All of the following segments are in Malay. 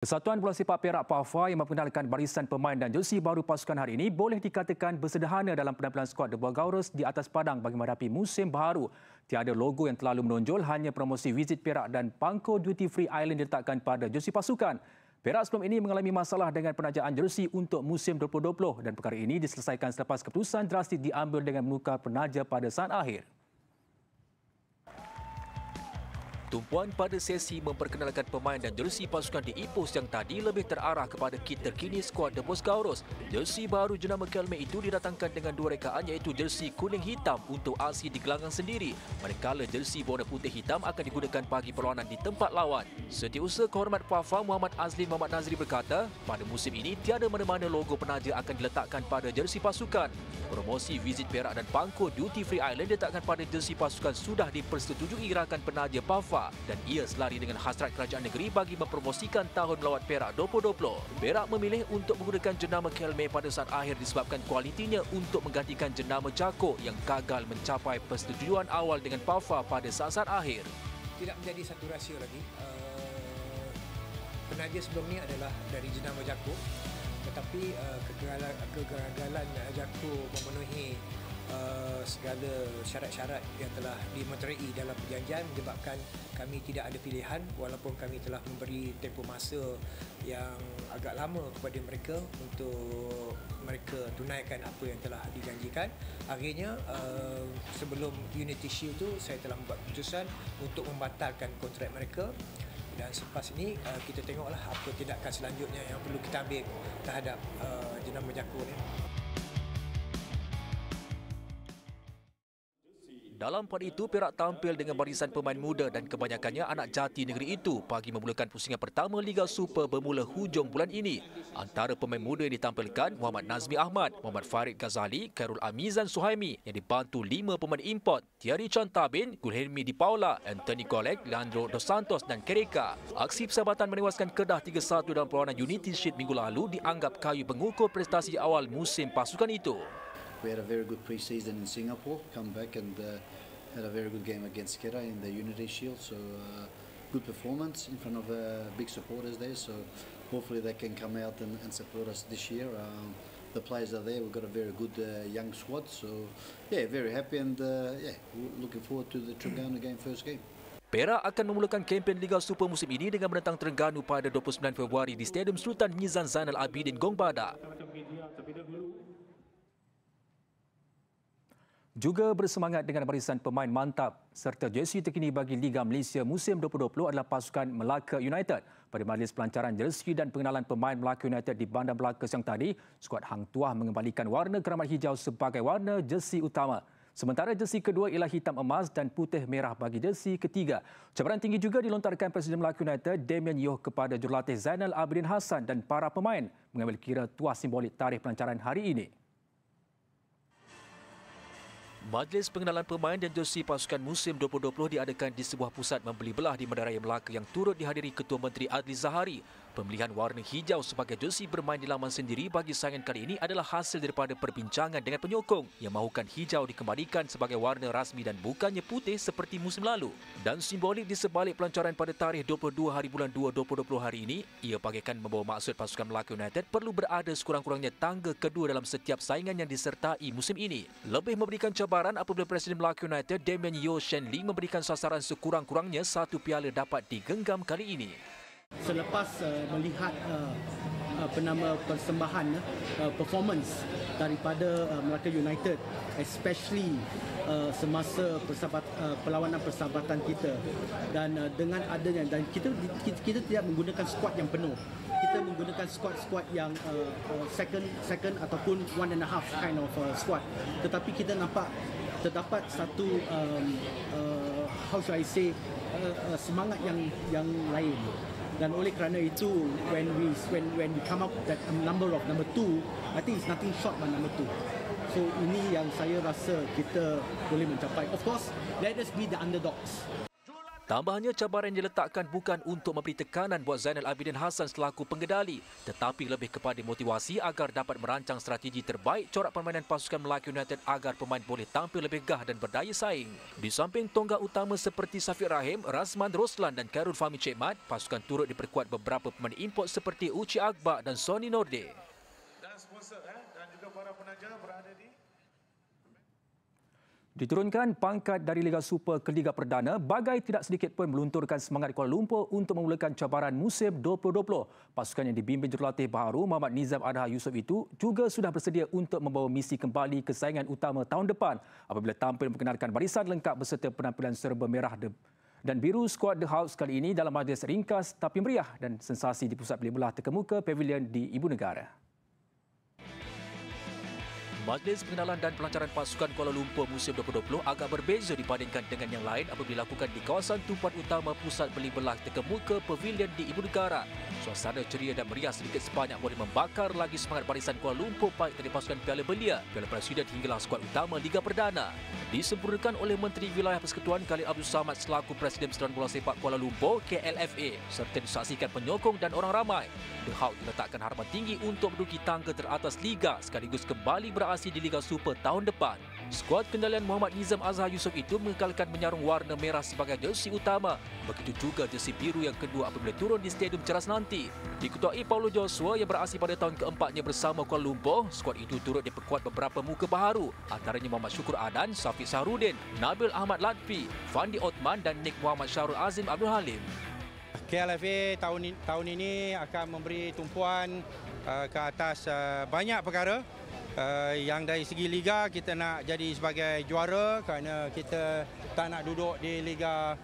Persatuan Bola Sepak Perak PAFA yang memperkenalkan barisan pemain dan jersey baru pasukan hari ini boleh dikatakan bersederhana dalam penampilan skuad The Bulgaurus di atas padang bagi menghadapi musim baharu. Tiada logo yang terlalu menonjol, hanya promosi Visit Perak dan Pangko Duty Free Island diletakkan pada jersey pasukan. Perak sebelum ini mengalami masalah dengan penajaan jersey untuk musim 2020 dan perkara ini diselesaikan selepas keputusan drastis diambil dengan menukar penaja pada saat akhir. Tumpuan pada sesi memperkenalkan pemain dan jersey pasukan di Ipoh yang tadi lebih terarah kepada kit terkini skuad The Bulgaurus. Jersey baru jenama Kelme itu didatangkan dengan dua rekaan iaitu jersey kuning hitam untuk aksi di gelanggang sendiri, manakala jersey berwarna putih hitam akan digunakan bagi perlawanan di tempat lawan. Setiausaha Kehormat PAFA Muhammad Azlin Muhammad Nazri berkata, pada musim ini tiada mana-mana logo penaja akan diletakkan pada jersey pasukan. Promosi Visit Perak dan Pangko Duty Free Island diletakkan pada jersey pasukan sudah dipersetujui gerakan penaja PAFA dan ia selari dengan hasrat kerajaan negeri bagi mempromosikan tahun melawat Perak 2020. Perak memilih untuk menggunakan jenama Kelme pada saat akhir disebabkan kualitinya untuk menggantikan jenama Jako yang gagal mencapai persetujuan awal dengan PAFA pada saat-saat akhir. Tidak menjadi satu rahsia lagi. Penaja sebelum ini adalah dari jenama Jako, tetapi kegagalan Jako memenuhi segala syarat-syarat yang telah dimeterai dalam perjanjian menyebabkan kami tidak ada pilihan walaupun kami telah memberi tempoh masa yang agak lama kepada mereka untuk mereka tunaikan apa yang telah dijanjikan. Akhirnya sebelum Unity Shield itu saya telah membuat keputusan untuk membatalkan kontrak mereka. Dan selepas ini kita tengoklah apa tindakan selanjutnya yang perlu kita ambil terhadap jenama Jako ni. Dalam pada itu, Perak tampil dengan barisan pemain muda dan kebanyakannya anak jati negeri itu bagi memulakan pusingan pertama Liga Super bermula hujung bulan ini. Antara pemain muda yang ditampilkan Muhammad Nazmi Ahmad, Muhammad Farid Ghazali, Khairul Amizan Suhaimi yang dibantu 5 pemain import, Thierry Chantabin, Gulhermi Di Paula, Anthony Golek, Leandro Dos Santos dan Kereka. Aksi persahabatan menewaskan Kedah 3-1 dalam perlawanan Unity Shield minggu lalu dianggap kayu pengukur prestasi awal musim pasukan itu. We had a very good pre-season in Singapore, come back and had a very good game against Kedah in the Unity Shield. So good performance in front of big supporters there. So hopefully they can come out and support us this year. The players are there. We've got a very good young squad. So yeah, very happy and looking forward to the Terengganu game, first game. Perak akan memulakan kempen Liga Super musim ini dengan menentang Terengganu pada 29 Februari di Stadium Sultan Nizam Zainal Abidin, Gongbada. Juga bersemangat dengan barisan pemain mantap serta jersey terkini bagi Liga Malaysia musim 2020 adalah pasukan Melaka United. Pada majlis pelancaran jersey dan pengenalan pemain Melaka United di Bandar Melaka siang tadi, skuad Hang Tuah mengembalikan warna keramat hijau sebagai warna jersey utama. Sementara jersey kedua ialah hitam emas dan putih merah bagi jersey ketiga. Cabaran tinggi juga dilontarkan Presiden Melaka United Damian Yoh kepada jurulatih Zainal Abidin Hassan dan para pemain mengambil kira tuah simbolik tarikh pelancaran hari ini. Majlis pengenalan pemain dan jersey pasukan musim 2020 diadakan di sebuah pusat membeli belah di Medaraya Melaka yang turut dihadiri Ketua Menteri Adli Zahari. Pemilihan warna hijau sebagai jersey bermain di laman sendiri bagi saingan kali ini adalah hasil daripada perbincangan dengan penyokong yang mahukan hijau dikembalikan sebagai warna rasmi dan bukannya putih seperti musim lalu. Dan simbolik di sebalik pelancaran pada tarikh 22 hari bulan 2 2020 hari ini, ia bagaikan membawa maksud pasukan Melaka United perlu berada sekurang-kurangnya tangga kedua dalam setiap saingan yang disertai musim ini. Lebih memberikan cabaran apabila Presiden Melaka United Damian Yoh Shen Lee memberikan sasaran sekurang-kurangnya 1 piala dapat digenggam kali ini. Selepas melihat penama persembahan performance daripada Melaka United, especially semasa perlawanan persahabatan kita, dan dengan adanya dan kita tidak menggunakan skuad yang penuh. Kita menggunakan skuad yang second ataupun 1.5 kind of squad. Tetapi kita nampak terdapat satu how should I say semangat yang lain. Dan oleh kerana itu, when we come up that number 2, I think it's nothing short by number 2. So ini yang saya rasa kita boleh mencapai. Of course, let us be the underdogs. Tambahnya, cabaran yang diletakkan bukan untuk memberi tekanan buat Zainal Abidin Hassan selaku pengendali, tetapi lebih kepada motivasi agar dapat merancang strategi terbaik corak permainan pasukan Melaka United agar pemain boleh tampil lebih gah dan berdaya saing. Di samping tonggak utama seperti Safiq Rahim, Razman Roslan dan Khairul Fahmi Cik Mat, pasukan turut diperkuat beberapa pemain import seperti Uci Akbar dan Sony Norde. Dan sponsor dan juga para penaja berada di Diturunkan pangkat dari Liga Super ke Liga Perdana, bagai tidak sedikit pun melunturkan semangat Kuala Lumpur untuk memulakan cabaran musim 2020. Pasukan yang dibimbing jurulatih baharu Muhammad Nizam Adha Yusof itu juga sudah bersedia untuk membawa misi kembali ke saingan utama tahun depan apabila tampil memperkenalkan barisan lengkap berserta penampilan serba merah dan biru skuad The Hawks kali ini dalam majlis ringkas tapi meriah dan sensasi di pusat belah terkemuka Pavilion di Ibu Negara. Majlis pengenalan dan pelancaran pasukan Kuala Lumpur musim 2020 agak berbeza dibandingkan dengan yang lain apabila dilakukan di kawasan tumpuan utama pusat beli belah terkemuka Pavilion di Ibu Negara. Suasana ceria dan meriah sedikit sebanyak boleh membakar lagi semangat barisan Kuala Lumpur baik dari pasukan Piala Belia, Piala Presiden hinggalah skuad utama Liga Perdana. Disempurnakan oleh Menteri Wilayah Persekutuan Khalid Abdul Samad selaku Presiden Persatuan Bola Sepak Kuala Lumpur KLFA serta disaksikan penyokong dan orang ramai. The Hawks diletakkan harapan tinggi untuk menduduki tangga teratas Liga sekaligus kembali beraksi di Liga Super tahun depan. Skuad kendalian Muhammad Nizam Azhar Yusof itu mengekalkan menyarung warna merah sebagai jersey utama. Begitu juga jersey biru yang kedua apabila turun di Stadium Ceras nanti. Diketuai Paulo Joshua yang beraksi pada tahun keempatnya bersama Kuala Lumpur, skuad itu turut diperkuat beberapa muka baharu, antaranya Muhammad Syukur Adan, Safiq Sahrudin, Nabil Ahmad Latfi, Fandi Othman dan Nik Muhammad Syahrul Azim Abdul Halim. KLFA tahun ini akan memberi tumpuan ke atas banyak perkara. Yang dari segi Liga kita nak jadi sebagai juara kerana kita tak nak duduk di Liga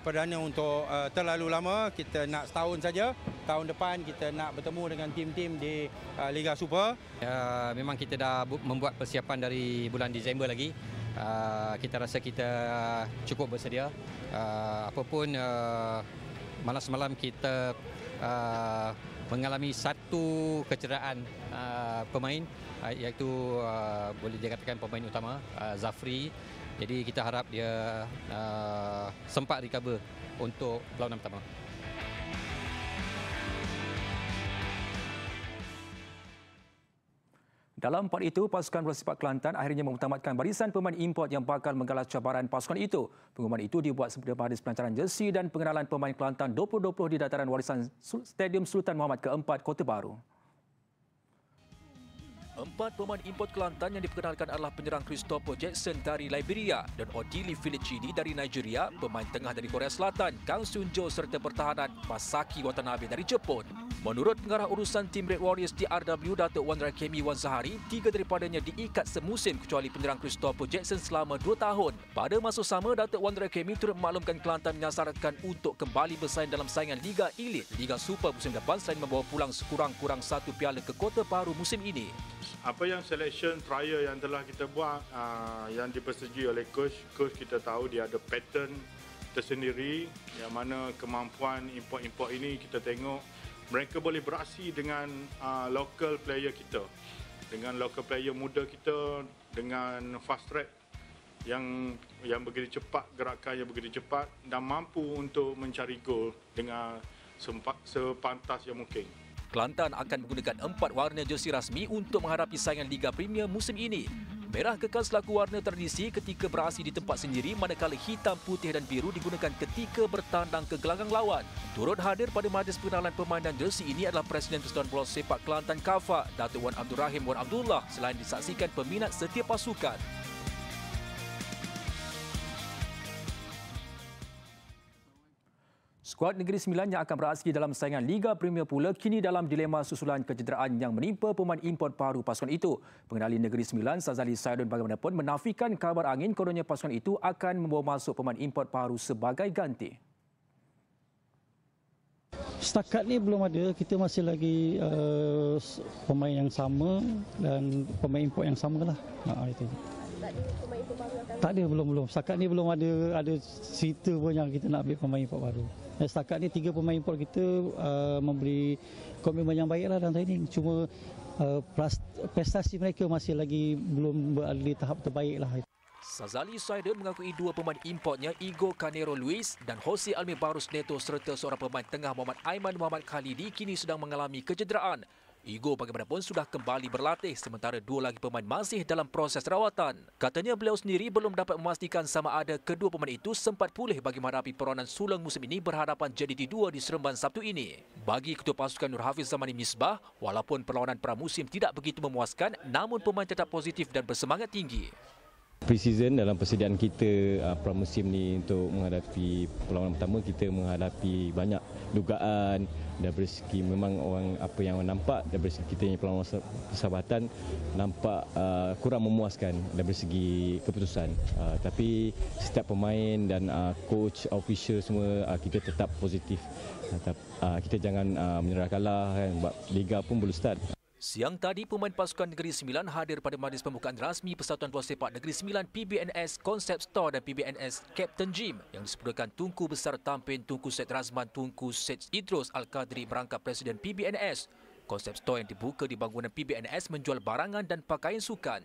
Perdana untuk terlalu lama. Kita nak setahun saja. Tahun depan kita nak bertemu dengan tim-tim di Liga Super. Memang kita dah membuat persiapan dari bulan Disember lagi. Kita rasa kita cukup bersedia. Apapun malam semalam kita mengalami satu kecederaan pemain iaitu boleh dikatakan pemain utama Zafri. Jadi kita harap dia sempat recover untuk perlawanan pertama. Dalam part itu, pasukan bola sepak Kelantan akhirnya mengutamatkan barisan pemain import yang bakal menggalas cabaran pasukan itu. Pengumuman itu dibuat sebelum majlis pelancaran jersey dan pengenalan pemain Kelantan 2020 di dataran warisan Stadium Sultan Muhammad ke-4, Kota Baru. 4 pemain import Kelantan yang diperkenalkan adalah penyerang Christopher Jackson dari Liberia dan Odili Filicini dari Nigeria, pemain tengah dari Korea Selatan, Kang Sun-jo serta pertahanan Masaki Watanabe dari Jepun. Menurut pengarah urusan tim Red Warriors di RW, Datuk Wan Rakemi Wan Zahari, 3 daripadanya diikat semusim kecuali penyerang Christopher Jackson selama 2 tahun. Pada masa sama, Datuk Wan Rakemi turut memaklumkan Kelantan menyasarkan untuk kembali bersaing dalam saingan Liga Elit, Liga Super musim depan selain membawa pulang sekurang-kurang 1 piala ke Kota Baru musim ini. apa yang selection trial yang telah kita buat yang dipersetujui oleh coach kita tahu dia ada pattern tersendiri yang mana kemampuan import ini kita tengok mereka boleh beraksi dengan local player kita, dengan local player muda kita, dengan fast track yang begitu cepat, gerakan yang begitu cepat dan mampu untuk mencari gol dengan sepantas yang mungkin. Kelantan akan menggunakan 4 warna jersey rasmi untuk menghadapi saingan Liga Premier musim ini. Merah kekal selaku warna tradisi ketika beraksi di tempat sendiri, manakala hitam, putih dan biru digunakan ketika bertandang ke gelanggang lawan. Turut hadir pada majlis pengenalan pemain dan jersey ini adalah Presiden Persatuan Bola Sepak Kelantan KAFA, Datuk Wan Abdul Rahim Wan Abdullah, selain disaksikan peminat setiap pasukan. Skuad Negeri Sembilan yang akan beraksi dalam saingan Liga Premier pula kini dalam dilema susulan kecederaan yang menimpa pemain import baru pasukan itu. Pengendali Negeri Sembilan, Sazali Saidun bagaimanapun menafikan kabar angin kononnya pasukan itu akan membawa masuk pemain import baru sebagai ganti. Setakat ni belum ada, kita masih lagi pemain yang sama dan pemain import yang sama lah. Itu. Tak ada, belum. Setakat ni belum ada cerita pun yang kita nak ambil pemain import baru. Setakat ni 3 pemain import kita memberi komitmen yang baiklah dalam training. Cuma prestasi mereka masih lagi belum berada di tahap terbaik lah. Sazali Saiden mengakui dua pemain importnya Igor Canero Luis dan Jose Almibarus Neto serta seorang pemain tengah Muhammad Aiman Muhammad Khalidi kini sedang mengalami kecederaan. Igor bagaimanapun sudah kembali berlatih sementara dua lagi pemain masih dalam proses rawatan. Katanya beliau sendiri belum dapat memastikan sama ada kedua pemain itu sempat pulih bagi menghadapi peranan sulung musim ini berhadapan JDT2 di Seremban Sabtu ini. Bagi ketua pasukan Nur Hafiz Zamani Misbah, walaupun perlawanan pramusim tidak begitu memuaskan, namun pemain tetap positif dan bersemangat tinggi. Pre-season dalam persediaan kita pramusim ni untuk menghadapi perlawanan pertama, kita menghadapi banyak dugaan dari segi memang orang apa yang nampak dari segi kita punya perlawanan persahabatan nampak kurang memuaskan dari segi keputusan. Tapi setiap pemain dan coach, official semua kita tetap positif. Kita jangan menyerah kalah kan, sebab liga pun belum start. Siang tadi, pemain pasukan Negeri Sembilan hadir pada majlis pembukaan rasmi Persatuan Bola Sepak Negeri Sembilan PBNS Concept Store dan PBNS Captain Gym yang disempurnakan Tunku Besar Tampin Tunku Syed Razman Tunku Syed Idros Al-Qadri merangkap Presiden PBNS. Concept Store yang dibuka di bangunan PBNS menjual barangan dan pakaian sukan.